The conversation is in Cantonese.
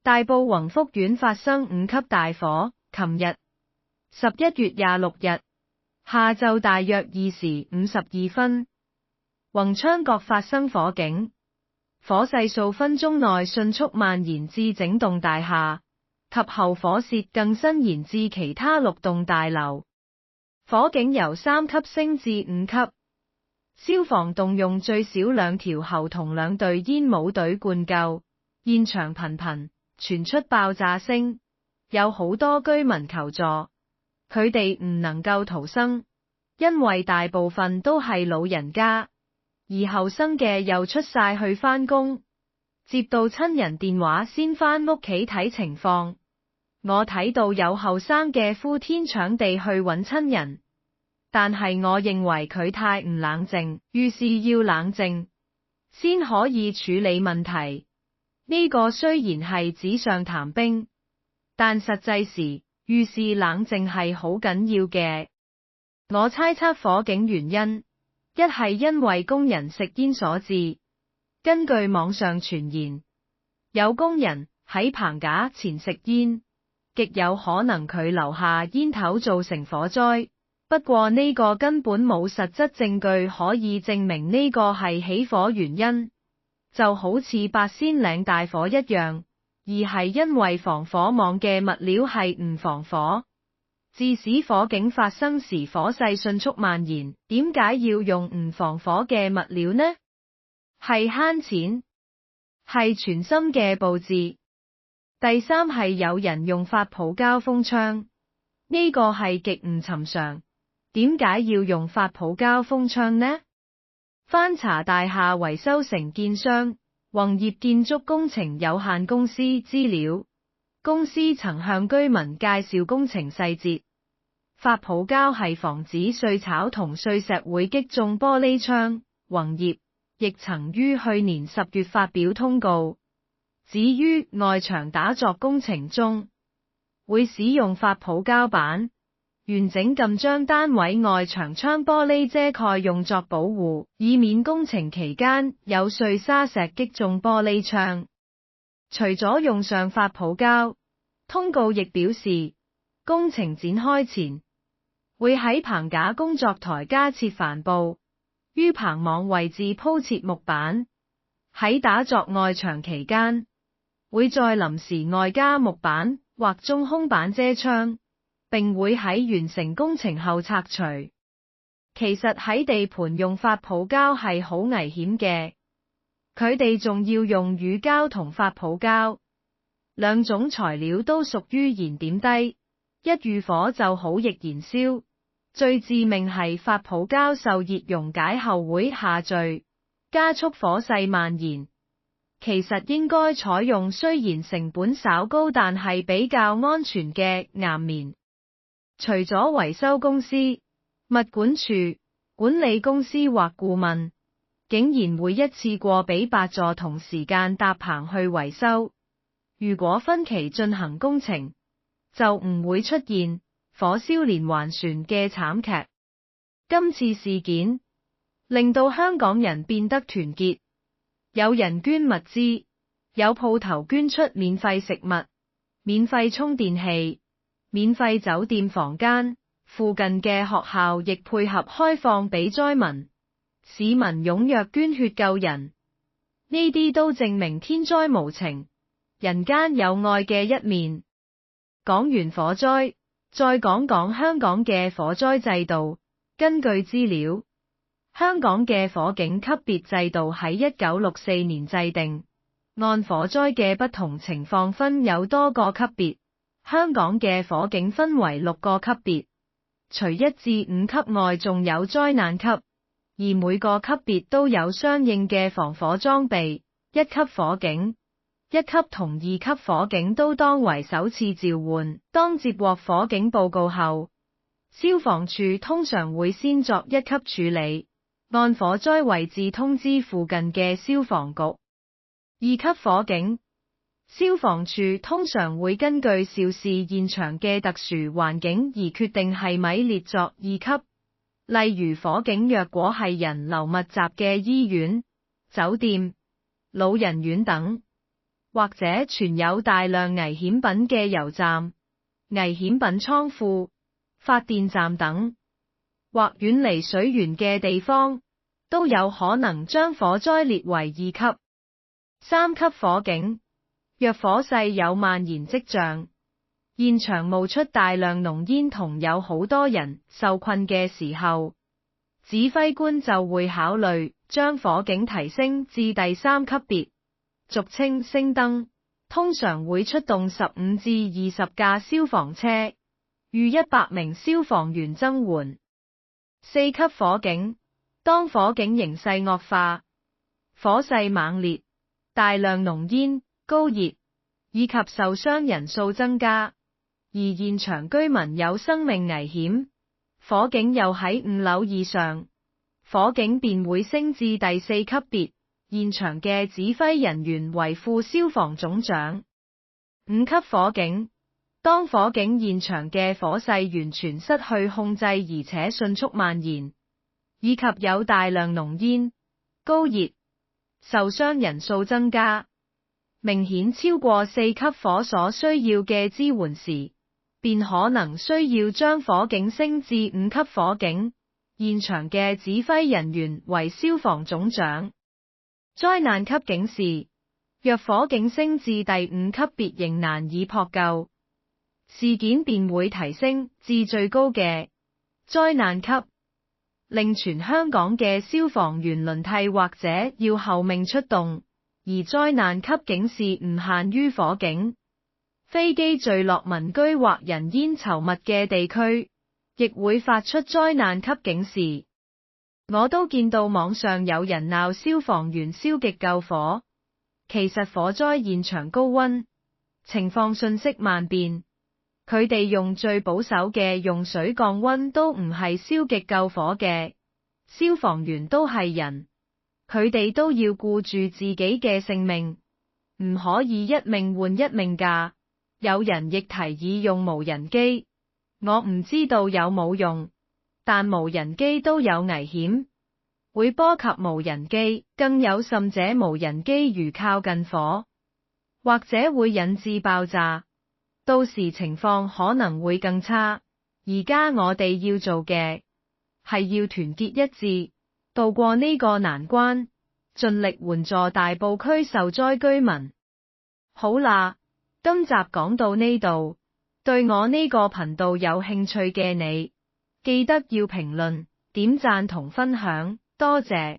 大埔宏福苑發生5級大火，琴日11月26日下晝大約2時52分，宏昌閣發生火警，火勢數分鐘內迅速蔓延至整棟大廈，及後火舌更伸延至其他6棟大樓。火警由3級升至5級，消防動用最少2條喉同2隊煙霧隊灌救，現場頻頻傳出爆炸聲，有好多居民求助，佢哋唔能夠逃生，因為大部分都係老人家，而後生嘅又出晒去返工，接到親人電話先返屋企睇情況。我睇到有後生嘅呼天搶地去搵親人，但係我認為佢太唔冷靜，於是要冷靜先可以處理問題。呢個雖然係紙上談兵，但實際時遇事冷靜係好緊要嘅。我猜測火警原因，一係因為工人食煙所致。根據網上傳言，有工人喺棚架前食煙，極有可能佢留下煙頭造成火災。不過呢個根本冇實質證據可以證明呢個係起火原因。就好似八仙嶺大火一樣，而係因為防火網嘅物料係唔防火，致使火警發生時火勢迅速蔓延。點解要用唔防火嘅物料呢？係慳錢，係全新嘅佈置。第三係有人用發泡膠封窗，呢個係極唔尋常。點解要用發泡膠封窗呢？翻查大廈維修承建商宏業建築工程有限公司資料，公司曾向居民介紹工程細節。發泡膠係防止碎草同碎石會擊中玻璃窗。宏業亦曾於去年10月發表通告，指於外牆打鑿工程中會使用發泡膠板，完整咁將單位外牆窗玻璃遮蓋，用作保護，以免工程期間有碎沙石擊中玻璃窗。除咗用上發泡膠，通告亦表示，工程展開前會喺棚架工作台加設帆布，於棚網位置鋪設木板。喺打鑿外牆期間，會在臨時外加木板或中空板遮窗，並會喺完成工程後拆除。其實喺地盤用發泡膠係好危險嘅，佢哋仲要用乳膠同發泡膠兩種材料都屬於燃點低，一遇火就好易燃燒。最致命係發泡膠受熱溶解後會下墜，加速火勢蔓延。其實應該採用雖然成本稍高但係比較安全嘅岩棉。除咗維修公司、物管處、管理公司或顧問，竟然會一次過俾8座同時間搭棚去維修。如果分期進行工程，就唔會出現火燒連環船嘅慘劇。今次事件令到香港人變得團結，有人捐物資，有鋪頭捐出免費食物、免費充電器、免費酒店房間，附近嘅學校亦配合開放俾災民，市民踴躍捐血救人。呢啲都證明天災無情，人間有愛嘅一面。講完火災，再講講香港嘅火災制度。根據資料，香港嘅火警級別制度喺1964年制定，按火災嘅不同情況分有多個級別。香港嘅火警分為6個級別，除1至5級外，仲有災難級，而每個級別都有相應嘅防火裝備。1級火警、1級同2級火警都當為首次召喚。當接獲火警報告後，消防處通常會先作1級處理，按火災位置通知附近嘅消防局。2級火警，消防處通常會根據肇事現場嘅特殊環境而決定係咪列作2級。例如火警若果係人流密集嘅醫院、酒店、老人院等，或者存有大量危險品嘅油站、危險品倉庫、發電站等，或遠離水源嘅地方，都有可能將火災列為2級、3級火警。若火勢有蔓延跡象，現場冒出大量濃煙同有好多人受困嘅時候，指揮官就會考慮將火警提升至第3級別，俗稱升燈，通常會出動15至20架消防車，逾100名消防員增援。4級火警，當火警形勢惡化，火勢猛烈，大量濃煙、高熱以及受傷人數增加，而現場居民有生命危險，火警又喺5樓以上，火警便會升至第4級別，現場嘅指揮人員為副消防總長。5級火警，當火警現場嘅火勢完全失去控制，而且迅速蔓延，以及有大量濃煙、高熱、受傷人數增加，明顯超過4級火所需要嘅支援時，便可能需要將火警升至5級火警，現場嘅指揮人員為消防總長。災難級警示，若火警升至第5級別仍難以撲救，事件便會提升至最高嘅災難級，令全香港嘅消防員輪替或者要候命出動。而災難級警示唔限於火警，飛機墜落民居或人煙稠密嘅地區，亦會發出災難級警示。我都見到網上有人鬧消防員消極救火，其實火災現場高溫，情況瞬息萬變，佢哋用最保守嘅用水降溫都唔係消極救火嘅，消防員都係人。佢哋都要顧住自己嘅性命，唔可以一命換一命㗎。有人亦提議用無人機，我唔知道有冇用，但無人機都有危險，會波及無人機，更有甚者無人機如靠近火，或者會引致爆炸，到時情況可能會更差。而家我哋要做嘅係要團結一致，渡過呢個難關，盡力援助大埔區受災居民。好啦，今集講到呢度，對我呢個頻道有興趣嘅你，記得要評論、點讚同分享，多謝。